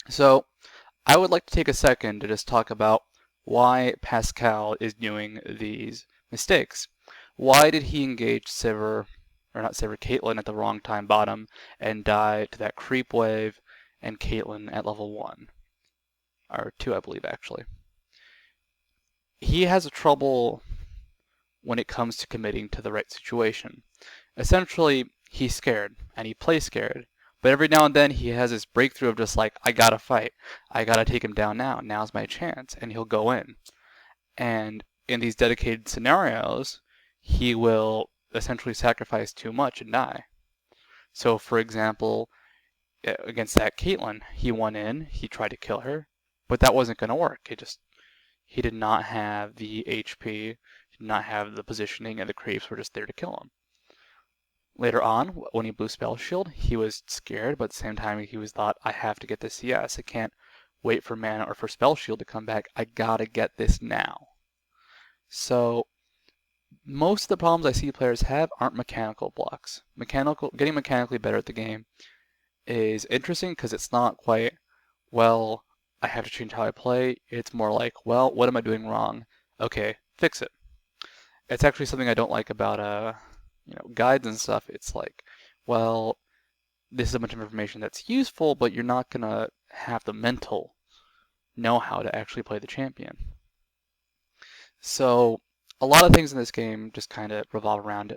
So I would like to take a second to just talk about why Pascal is doing these mistakes. Why did he engage Sivir, or not Sivir, Caitlyn at the wrong time bottom and die to that creep wave and Caitlyn at level 1? Or 2, I believe, actually. He has a trouble when it comes to committing to the right situation. Essentially, he's scared, and he plays scared. But every now and then he has this breakthrough of just like, I gotta fight. I gotta take him down now. Now's my chance. And he'll go in. And in these dedicated scenarios, he will essentially sacrifice too much and die. So, for example, against that Caitlyn, he went in, he tried to kill her, but that wasn't going to work. He did not have the HP, did not have the positioning, and the creeps were just there to kill him. Later on, when he blew Spell Shield, he was scared, but at the same time he was thought, I have to get this CS. I can't wait for mana or for Spell Shield to come back. I gotta get this now. So most of the problems I see players have aren't mechanical blocks. Getting mechanically better at the game is interesting because it's not quite, well, I have to change how I play. It's more like, well, what am I doing wrong? Okay, fix it. It's actually something I don't like about guides and stuff. It's like, well, this is a bunch of information that's useful, but you're not gonna have the mental know-how to actually play the champion. So a lot of things in this game just kind of revolve around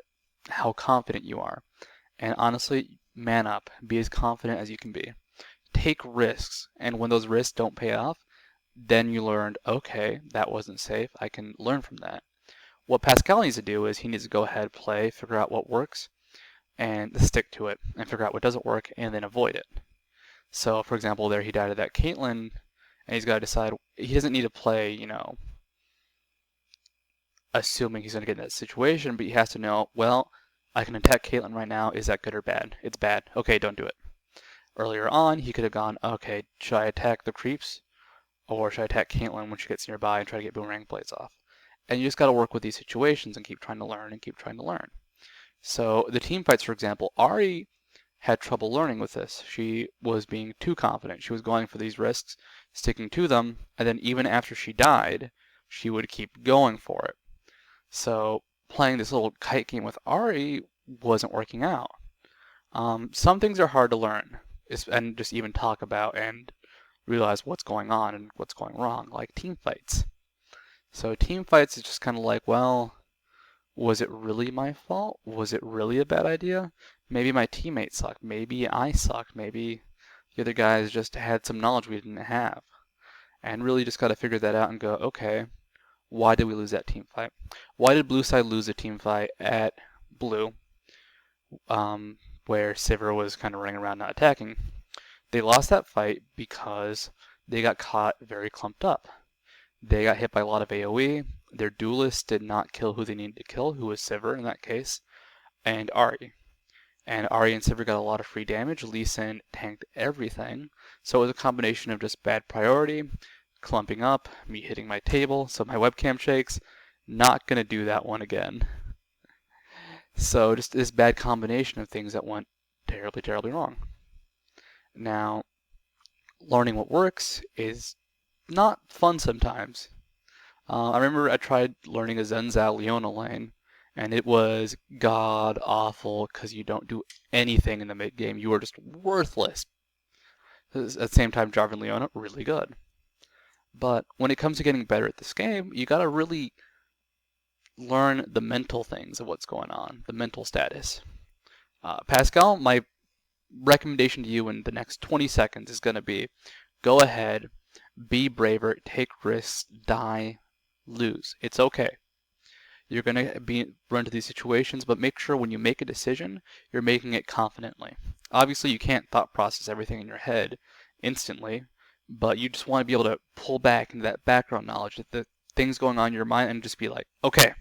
how confident you are. And honestly, man up. Be as confident as you can be. Take risks, and when those risks don't pay off, then you learned, okay, that wasn't safe. I can learn from that. What Pascal needs to do is he needs to go ahead, play, figure out what works, and stick to it, and figure out what doesn't work, and then avoid it. So, for example, there he died to that Caitlyn, and he's got to decide he doesn't need to play, assuming he's going to get in that situation, but he has to know, well, I can attack Caitlyn right now. Is that good or bad? It's bad. Okay, don't do it. Earlier on, he could have gone, okay, should I attack the creeps? Or should I attack Caitlyn when she gets nearby and try to get Boomerang Blades off? And you just got to work with these situations and keep trying to learn and keep trying to learn. So the team fights, for example, Ahri had trouble learning with this. She was being too confident. She was going for these risks, sticking to them, and then even after she died, she would keep going for it. So playing this little kite game with Ahri wasn't working out. Some things are hard to learn and just even talk about and realize what's going on and what's going wrong, like team fights. So team fights is just kind of like, well, was it really my fault? Was it really a bad idea? Maybe my teammate sucked. Maybe I sucked. Maybe the other guys just had some knowledge we didn't have. And really just got to figure that out and go, okay, why did we lose that team fight? Why did blue side lose a team fight at blue, where Sivir was kind of running around not attacking? They lost that fight because they got caught very clumped up. They got hit by a lot of AoE. Their duelist did not kill who they needed to kill, who was Sivir in that case, and Ahri. And Ahri and Sivir got a lot of free damage. Lee Sin tanked everything. So it was a combination of just bad priority, clumping up, me hitting my table, so my webcam shakes. Not gonna do that one again. So just this bad combination of things that went terribly, terribly wrong. Now, learning what works is not fun sometimes. I remember I tried learning a Zen Zhao Leona lane, and it was god awful because you don't do anything in the mid game. You are just worthless. At the same time, Jarvan Leona, really good. But when it comes to getting better at this game, you gotta really learn the mental things of what's going on, the mental status. Pascal, my recommendation to you in the next 20 seconds is going to be go ahead, be braver, take risks, die, lose. It's okay. You're going to run into these situations, but make sure when you make a decision, you're making it confidently. Obviously, you can't thought process everything in your head instantly, but you just want to be able to pull back into that background knowledge, that the things going on in your mind, and just be like, okay,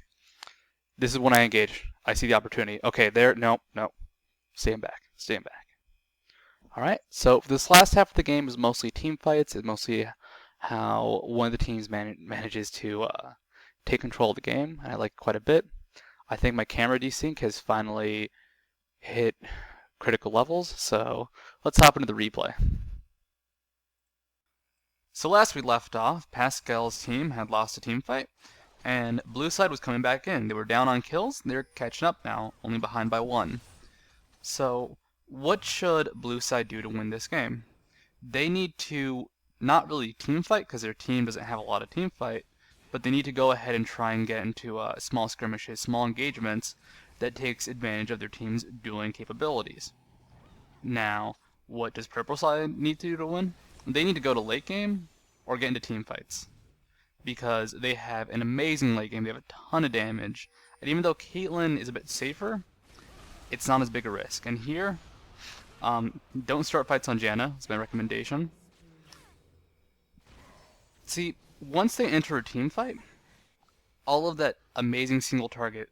this is when I engage. I see the opportunity. Okay, there, no, no, stand back, stand back. All right, so this last half of the game is mostly team fights. It's mostly how one of the teams manages to take control of the game, and I like it quite a bit. I think my camera desync has finally hit critical levels, so let's hop into the replay. So last we left off, Pascal's team had lost a team fight, and blue side was coming back in. They were down on kills, they're catching up now, only behind by 1. So what should blue side do to win this game? They need to not really team fight, because their team doesn't have a lot of team fight, but they need to go ahead and try and get into small skirmishes, small engagements that takes advantage of their team's dueling capabilities. Now, what does purple side need to do to win? They need to go to late game or get into team fights, because they have an amazing late game. They have a ton of damage, and even though Caitlyn is a bit safer, it's not as big a risk. And here, don't start fights on Janna. That's my recommendation. See, once they enter a team fight, all of that amazing single target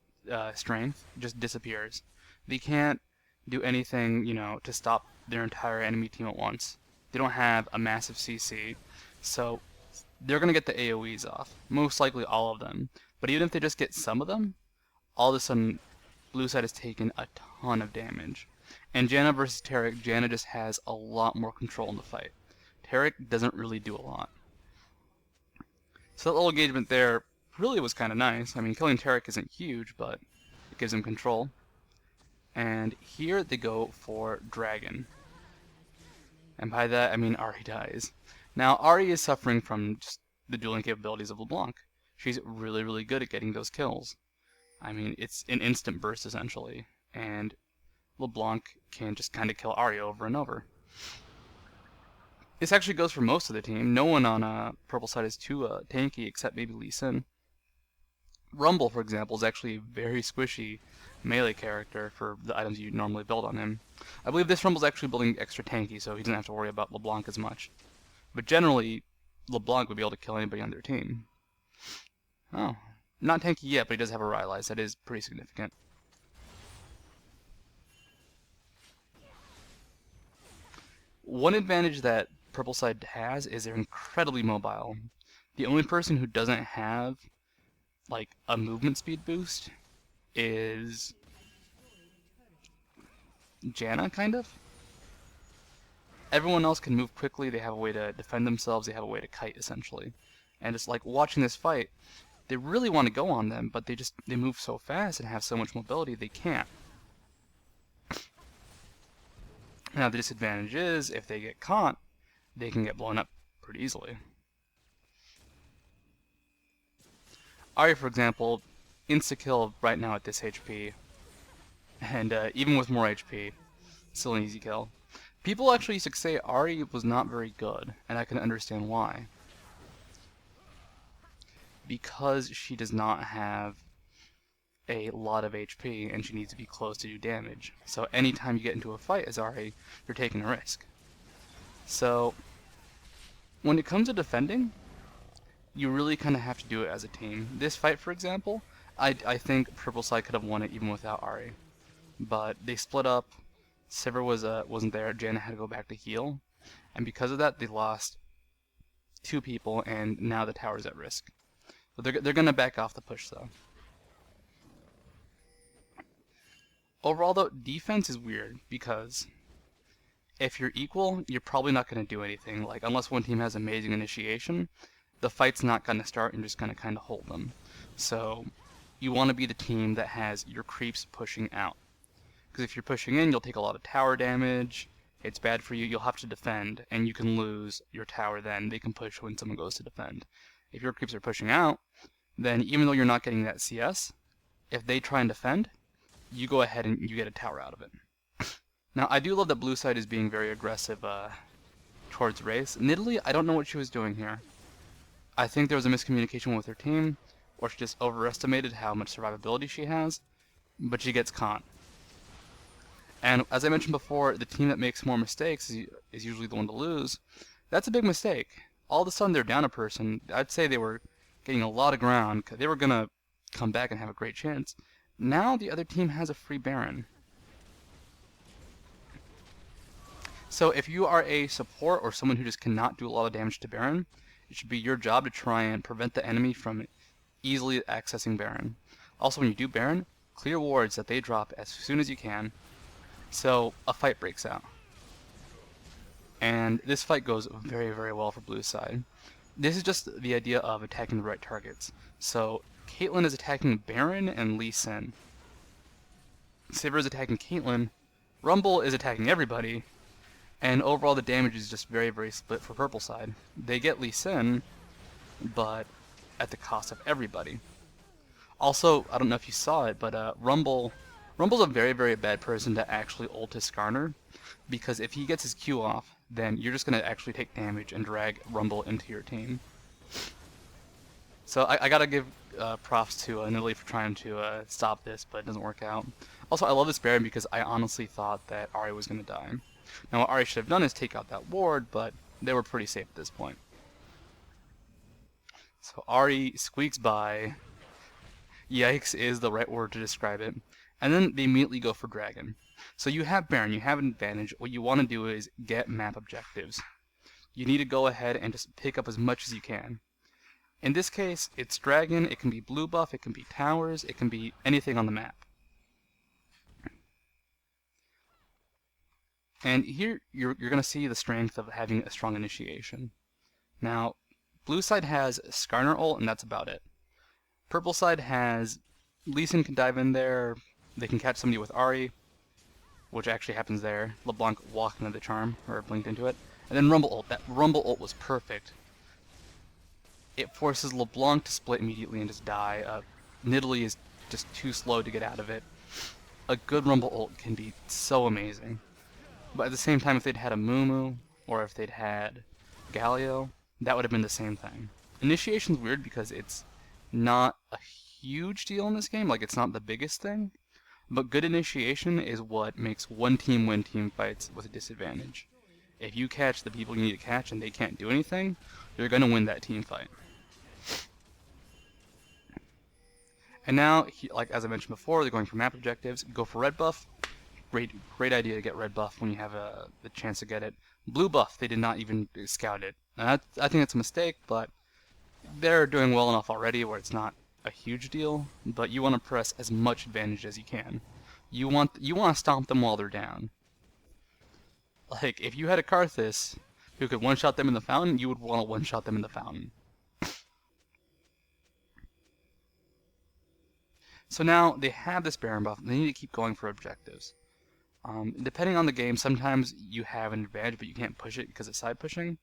strength just disappears. They can't do anything, to stop their entire enemy team at once. They don't have a massive CC, so they're going to get the AoEs off, most likely all of them. But even if they just get some of them, all of a sudden, blue side has taken a ton of damage. And Janna versus Taric, Janna just has a lot more control in the fight. Taric doesn't really do a lot. So that little engagement there really was kind of nice. I mean, killing Taric isn't huge, but it gives him control. And here they go for Dragon. And by that, I mean Ahri dies. Now, Ahri is suffering from just the dueling capabilities of LeBlanc. She's really, really good at getting those kills. I mean, it's an instant burst, essentially. And LeBlanc can just kind of kill Ahri over and over. This actually goes for most of the team. No one on purple side is too tanky, except maybe Lee Sin. Rumble, for example, is actually a very squishy melee character for the items you normally build on him. I believe this Rumble's actually building extra tanky, so he doesn't have to worry about LeBlanc as much. But generally, LeBlanc would be able to kill anybody on their team. Oh, not tanky yet, but he does have a Rylai's. That is pretty significant. One advantage that purple side has is they're incredibly mobile. The only person who doesn't have like a movement speed boost is Janna, kind of. Everyone else can move quickly, they have a way to defend themselves, they have a way to kite, essentially. And it's like watching this fight, they really want to go on them, but they move so fast and have so much mobility, they can't. Now the disadvantage is, if they get caught, they can get blown up pretty easily. Ahri, for example, insta-kill right now at this HP, and even with more HP, still an easy kill. People actually used to say Ahri was not very good, and I can understand why. Because she does not have a lot of HP, and she needs to be close to do damage. So anytime you get into a fight as Ahri, you're taking a risk. So, when it comes to defending, you really kind of have to do it as a team. This fight, for example, I think purple side could have won it even without Ahri. But they split up, Sivir wasn't there, Janna had to go back to heal, and because of that, they lost 2 people, and now the tower's at risk. So they're going to back off the push, though. Overall, though, defense is weird, because if you're equal, you're probably not going to do anything. Like, unless one team has amazing initiation, the fight's not going to start, you're just going to kind of hold them. So, you want to be the team that has your creeps pushing out. Because if you're pushing in, you'll take a lot of tower damage, it's bad for you, you'll have to defend, and you can lose your tower then. They can push when someone goes to defend. If your creeps are pushing out, then even though you're not getting that CS, if they try and defend, you go ahead and you get a tower out of it. Now, I do love that blue side is being very aggressive towards Race. Nidalee, I don't know what she was doing here. I think there was a miscommunication with her team, or she just overestimated how much survivability she has, but she gets caught. And as I mentioned before, the team that makes more mistakes is usually the one to lose. That's a big mistake. All of a sudden they're down a person. I'd say they were getting a lot of ground. They were going to come back and have a great chance. Now the other team has a free Baron. So if you are a support or someone who just cannot do a lot of damage to Baron, it should be your job to try and prevent the enemy from easily accessing Baron. Also, when you do Baron, clear wards that they drop as soon as you can, so a fight breaks out. And this fight goes very, very well for blue side. This is just the idea of attacking the right targets. So Caitlyn is attacking Baron and Lee Sin. Sivir is attacking Caitlyn. Rumble is attacking everybody. And overall the damage is just very, very split for purple side. They get Lee Sin, but at the cost of everybody. Also, I don't know if you saw it, but Rumble's a very, very bad person to actually ult his Skarner, because if he gets his Q off, then you're just going to actually take damage and drag Rumble into your team. So I gotta give props to Nidalee for trying to stop this, but it doesn't work out. Also, I love this Baron because I honestly thought that Ahri was going to die. Now, what Ahri should have done is take out that ward, but they were pretty safe at this point. So Ahri squeaks by. Yikes is the right word to describe it. And then they immediately go for Dragon. So you have Baron, you have an advantage. What you want to do is get map objectives. You need to go ahead and just pick up as much as you can. In this case, it's Dragon, it can be blue buff, it can be towers, it can be anything on the map. And here you're going to see the strength of having a strong initiation. Now, blue side has Skarner ult, and that's about it. Purple side has Lee Sin can dive in there, they can catch somebody with Ahri, which actually happens there. LeBlanc walked into the charm, or blinked into it. And then Rumble ult. That Rumble ult was perfect. It forces LeBlanc to split immediately and just die. Nidalee is just too slow to get out of it. A good Rumble ult can be so amazing. But at the same time, if they'd had a Mumu, or if they'd had Galio, that would have been the same thing. Initiation's weird because it's not a huge deal in this game, like it's not the biggest thing, but good initiation is what makes one team win team fights with a disadvantage. If you catch the people you need to catch and they can't do anything, you're going to win that team fight. And now, like as I mentioned before, they're going for map objectives. Go for red buff. Great idea to get red buff when you have the chance to get it. Blue buff, they did not even scout it. And I think it's a mistake, but they're doing well enough already where it's not a huge deal, but you want to press as much advantage as you can. You want to stomp them while they're down. Like, if you had a Karthus who could one-shot them in the fountain, you would want to one-shot them in the fountain. So now they have this Baron buff, and they need to keep going for objectives. Depending on the game, sometimes you have an advantage, but you can't push it because it's side pushing.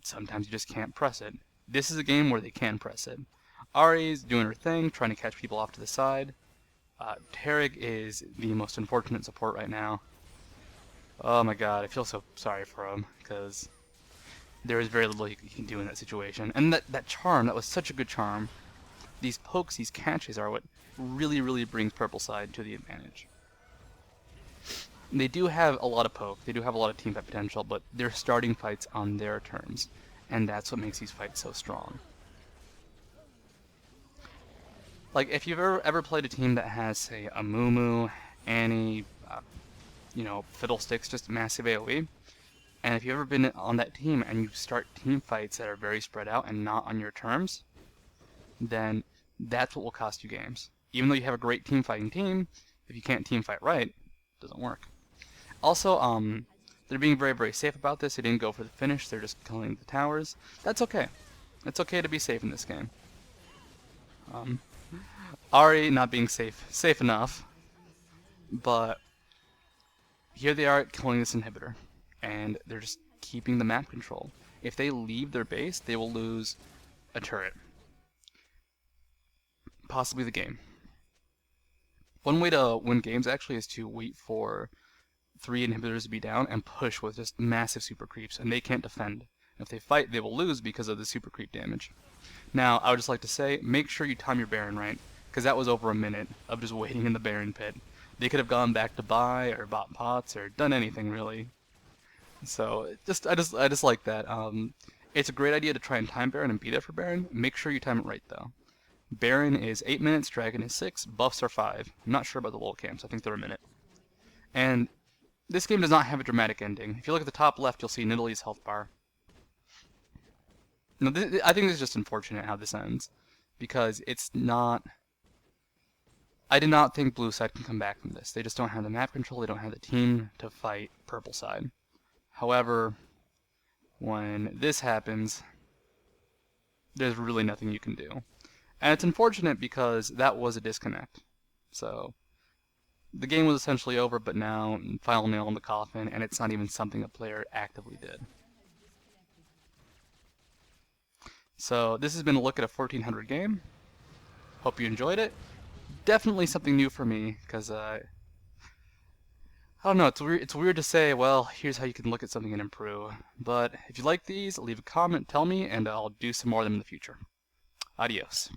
Sometimes you just can't press it. This is a game where they can press it. Ahri's doing her thing, trying to catch people off to the side. Taric is the most unfortunate support right now. Oh my god, I feel so sorry for him, because there is very little he can do in that situation. And that charm, that was such a good charm. These pokes, these catches are what really, really brings purple side to the advantage. They do have a lot of poke, they do have a lot of team fight potential, but they're starting fights on their terms. And that's what makes these fights so strong. Like, if you've ever played a team that has, say, a Mumu, Annie, Fiddlesticks, just massive AoE, and if you've ever been on that team and you start team fights that are very spread out and not on your terms, then that's what will cost you games. Even though you have a great team fighting team, if you can't team fight right, it doesn't work. Also, they're being very, very safe about this. They didn't go for the finish. They're just killing the towers. That's okay. It's okay to be safe in this game. Ahri not being safe enough, but here they are killing this inhibitor, and they're just keeping the map control. If they leave their base, they will lose a turret. Possibly the game. One way to win games actually is to wait for 3 inhibitors to be down and push with just massive super creeps, and they can't defend. If they fight, they will lose because of the super creep damage. Now, I would just like to say, make sure you time your Baron right, because that was over a minute of just waiting in the Baron pit. They could have gone back to buy, or bought pots, or done anything really. So, I just like that. It's a great idea to try and time Baron and be there for Baron. Make sure you time it right though. Baron is 8 minutes, Dragon is 6, buffs are 5. I'm not sure about the lol camps, I think they're a minute. And this game does not have a dramatic ending. If you look at the top left, you'll see Nidalee's health bar. Now, I think this is just unfortunate how this ends, because it's not... I did not think blue side can come back from this. They just don't have the map control, they don't have the team to fight purple side. However, when this happens, there's really nothing you can do. And it's unfortunate because that was a disconnect. So the game was essentially over, but now final nail in the coffin, and it's not even something a player actively did. So this has been a look at a 1400 game. Hope you enjoyed it. Definitely something new for me, because I don't know, it's weird to say, well, here's how you can look at something and improve. But if you like these, leave a comment, tell me, and I'll do some more of them in the future. Adios.